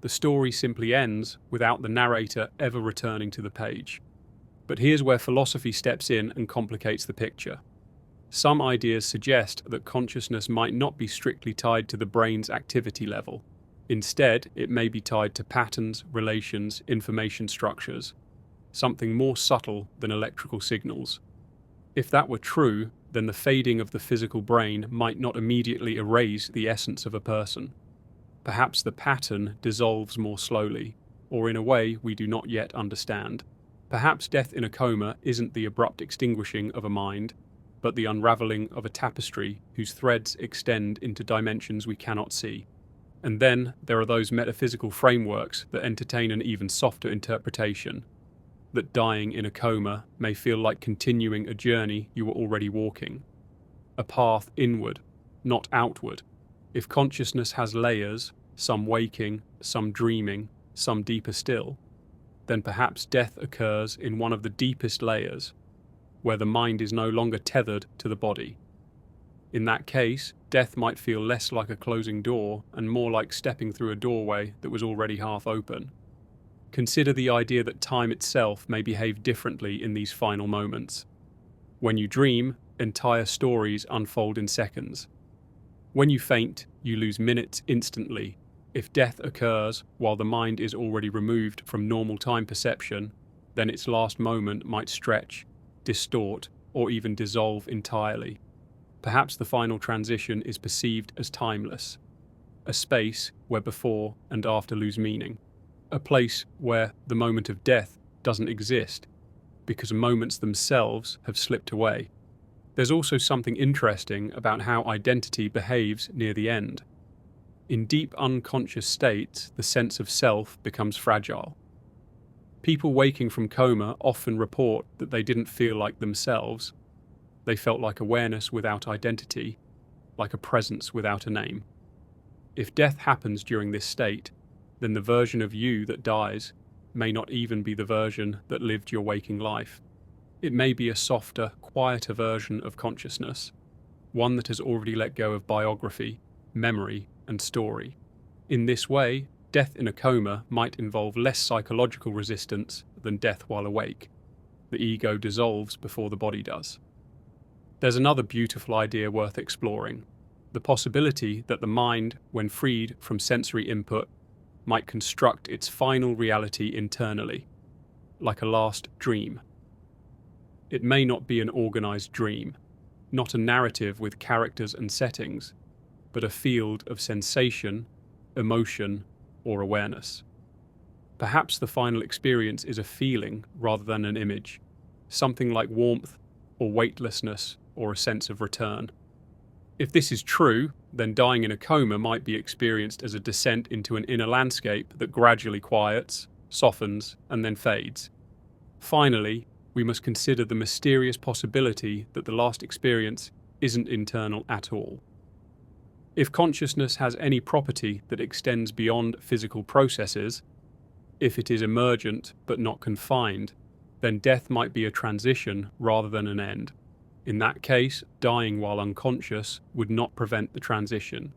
The story simply ends without the narrator ever returning to the page. But here's where philosophy steps in and complicates the picture. Some ideas suggest that consciousness might not be strictly tied to the brain's activity level. Instead, it may be tied to patterns, relations, information structures, something more subtle than electrical signals. If that were true, then the fading of the physical brain might not immediately erase the essence of a person. Perhaps the pattern dissolves more slowly, or in a way we do not yet understand. Perhaps death in a coma isn't the abrupt extinguishing of a mind, but the unraveling of a tapestry whose threads extend into dimensions we cannot see. And then there are those metaphysical frameworks that entertain an even softer interpretation, that dying in a coma may feel like continuing a journey you were already walking, a path inward, not outward. If consciousness has layers, some waking, some dreaming, some deeper still, then perhaps death occurs in one of the deepest layers, where the mind is no longer tethered to the body. In that case, death might feel less like a closing door and more like stepping through a doorway that was already half open. Consider the idea that time itself may behave differently in these final moments. When you dream, entire stories unfold in seconds. When you faint, you lose minutes instantly. If death occurs while the mind is already removed from normal time perception, then its last moment might stretch, distort, or even dissolve entirely. Perhaps the final transition is perceived as timeless, a space where before and after lose meaning, a place where the moment of death doesn't exist because moments themselves have slipped away. There's also something interesting about how identity behaves near the end. In deep unconscious states, the sense of self becomes fragile. People waking from coma often report that they didn't feel like themselves. They felt like awareness without identity, like a presence without a name. If death happens during this state, then the version of you that dies may not even be the version that lived your waking life. It may be a softer, quieter version of consciousness, one that has already let go of biography, memory, and story. In this way, death in a coma might involve less psychological resistance than death while awake. The ego dissolves before the body does. There's another beautiful idea worth exploring: the possibility that the mind, when freed from sensory input, might construct its final reality internally, like a last dream. It may not be an organized dream, not a narrative with characters and settings, but a field of sensation, emotion, or awareness. Perhaps the final experience is a feeling rather than an image, something like warmth or weightlessness or a sense of return. If this is true, then dying in a coma might be experienced as a descent into an inner landscape that gradually quiets, softens, and then fades. Finally, we must consider the mysterious possibility that the last experience isn't internal at all. If consciousness has any property that extends beyond physical processes, if it is emergent but not confined, then death might be a transition rather than an end. In that case, dying while unconscious would not prevent the transition.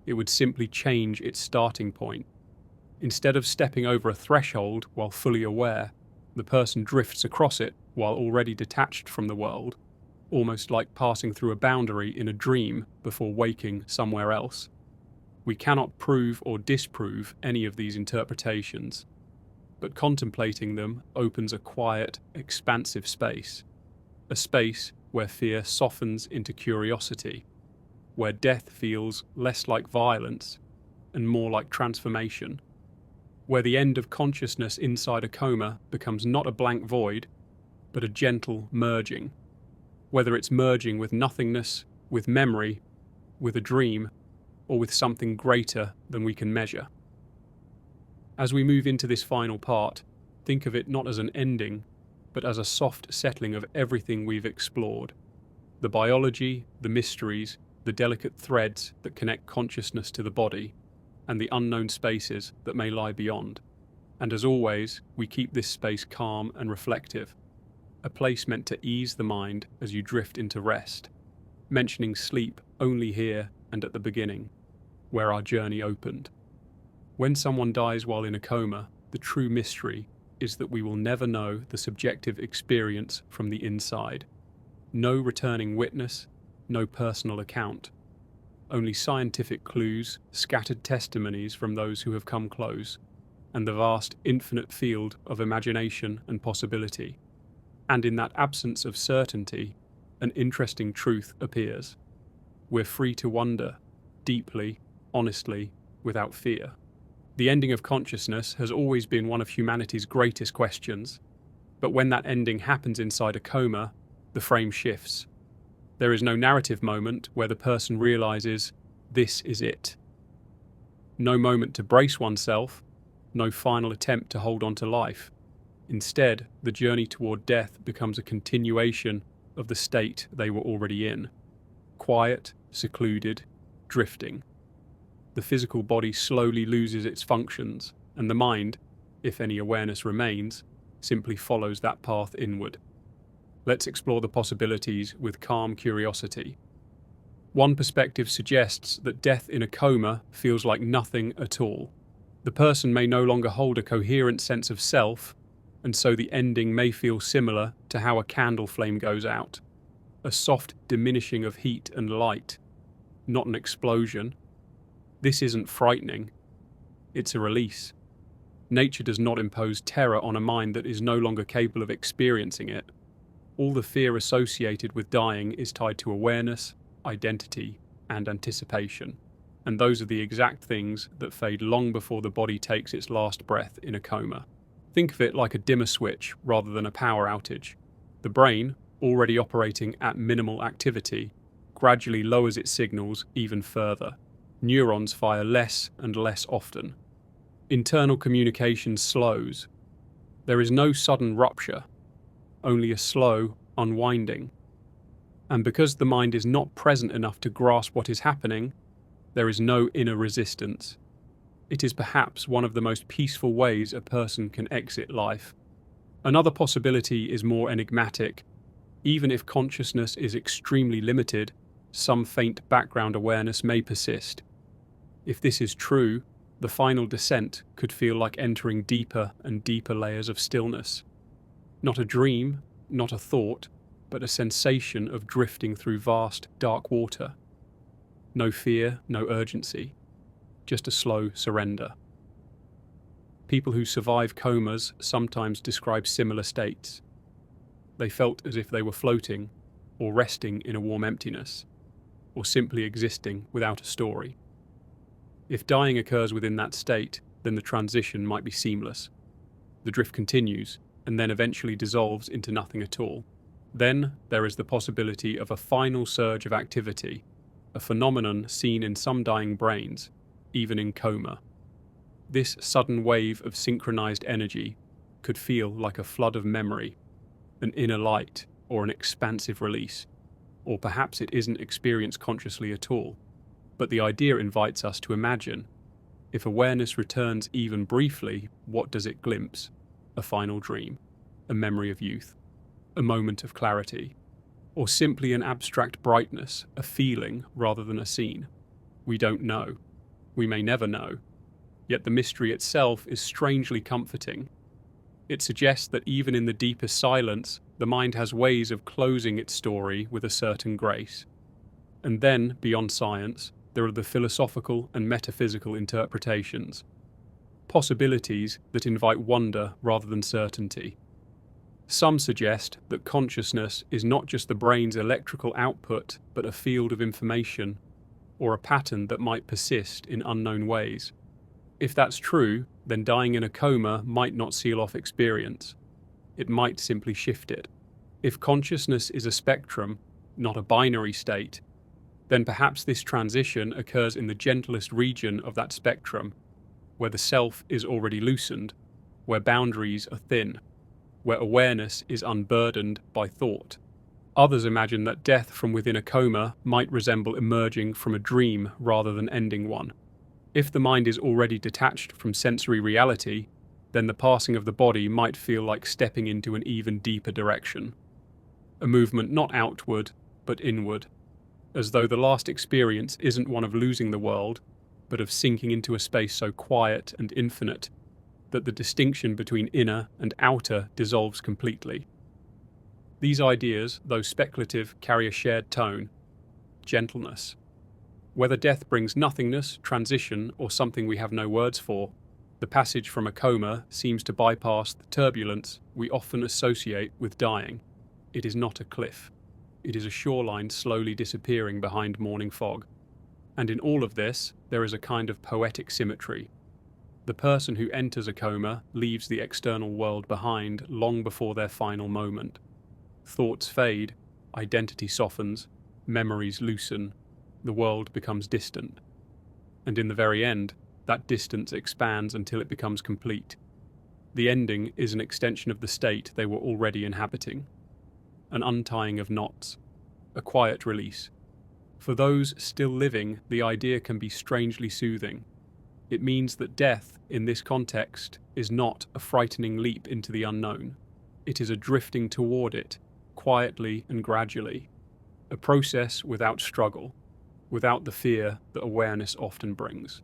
It would simply change its starting point. Instead of stepping over a threshold while fully aware, the person drifts across it while already detached from the world, almost like passing through a boundary in a dream before waking somewhere else. We cannot prove or disprove any of these interpretations, but contemplating them opens a quiet, expansive space, a space where fear softens into curiosity, where death feels less like violence and more like transformation, where the end of consciousness inside a coma becomes not a blank void, but a gentle merging, whether it's merging with nothingness, with memory, with a dream, or with something greater than we can measure. As we move into this final part, think of it not as an ending, but as a soft settling of everything we've explored. The biology, the mysteries, the delicate threads that connect consciousness to the body, and the unknown spaces that may lie beyond. And as always, we keep this space calm and reflective, a place meant to ease the mind as you drift into rest, mentioning sleep only here and at the beginning, where our journey opened. When someone dies while in a coma, the true mystery is that we will never know the subjective experience from the inside. No returning witness, no personal account. Only scientific clues, scattered testimonies from those who have come close, and the vast, infinite field of imagination and possibility. And in that absence of certainty, an interesting truth appears. We're free to wonder, deeply, honestly, without fear. The ending of consciousness has always been one of humanity's greatest questions. But when that ending happens inside a coma, the frame shifts. There is no narrative moment where the person realizes, this is it. No moment to brace oneself, no final attempt to hold on to life. Instead, the journey toward death becomes a continuation of the state they were already in. Quiet, secluded, drifting. The physical body slowly loses its functions, and the mind, if any awareness remains, simply follows that path inward. Let's explore the possibilities with calm curiosity. One perspective suggests that death in a coma feels like nothing at all. The person may no longer hold a coherent sense of self, and so the ending may feel similar to how a candle flame goes out. A soft diminishing of heat and light, not an explosion. This isn't frightening. It's a release. Nature does not impose terror on a mind that is no longer capable of experiencing it. All the fear associated with dying is tied to awareness, identity, and anticipation. And those are the exact things that fade long before the body takes its last breath in a coma. Think of it like a dimmer switch rather than a power outage. The brain, already operating at minimal activity, gradually lowers its signals even further. Neurons fire less and less often. Internal communication slows. There is no sudden rupture, only a slow unwinding. And because the mind is not present enough to grasp what is happening, there is no inner resistance. It is perhaps one of the most peaceful ways a person can exit life. Another possibility is more enigmatic. Even if consciousness is extremely limited, some faint background awareness may persist. If this is true, the final descent could feel like entering deeper and deeper layers of stillness. Not a dream, not a thought, but a sensation of drifting through vast, dark water. No fear, no urgency, just a slow surrender. People who survive comas sometimes describe similar states. They felt as if they were floating, or resting in a warm emptiness, or simply existing without a story. If dying occurs within that state, then the transition might be seamless. The drift continues, and then eventually dissolves into nothing at all. Then there is the possibility of a final surge of activity, a phenomenon seen in some dying brains, even in coma. This sudden wave of synchronized energy could feel like a flood of memory, an inner light, or an expansive release. Or perhaps it isn't experienced consciously at all, but the idea invites us to imagine. If awareness returns even briefly, what does it glimpse? A final dream, a memory of youth, a moment of clarity, or simply an abstract brightness, a feeling rather than a scene? We don't know. We may never know. Yet the mystery itself is strangely comforting. It suggests that even in the deepest silence, the mind has ways of closing its story with a certain grace. And then, beyond science, there are the philosophical and metaphysical interpretations, possibilities that invite wonder rather than certainty. Some suggest that consciousness is not just the brain's electrical output, but a field of information, or a pattern that might persist in unknown ways. If that's true, then dying in a coma might not seal off experience. It might simply shift it. If consciousness is a spectrum, not a binary state, then perhaps this transition occurs in the gentlest region of that spectrum, where the self is already loosened, where boundaries are thin, where awareness is unburdened by thought. Others imagine that death from within a coma might resemble emerging from a dream rather than ending one. If the mind is already detached from sensory reality, then the passing of the body might feel like stepping into an even deeper direction. A movement not outward, but inward, as though the last experience isn't one of losing the world, but of sinking into a space so quiet and infinite that the distinction between inner and outer dissolves completely. These ideas, though speculative, carry a shared tone. gentleness. Whether death brings nothingness, transition, or something we have no words for, the passage from a coma seems to bypass the turbulence we often associate with dying. It is not a cliff. It is a shoreline slowly disappearing behind morning fog. And in all of this, there is a kind of poetic symmetry. The person who enters a coma leaves the external world behind long before their final moment. Thoughts fade, identity softens, memories loosen, the world becomes distant. And in the very end, that distance expands until it becomes complete. The ending is an extension of the state they were already inhabiting. An untying of knots, a quiet release. For those still living, the idea can be strangely soothing. It means that death, in this context, is not a frightening leap into the unknown. It is a drifting toward it, quietly and gradually. A process without struggle, without the fear that awareness often brings.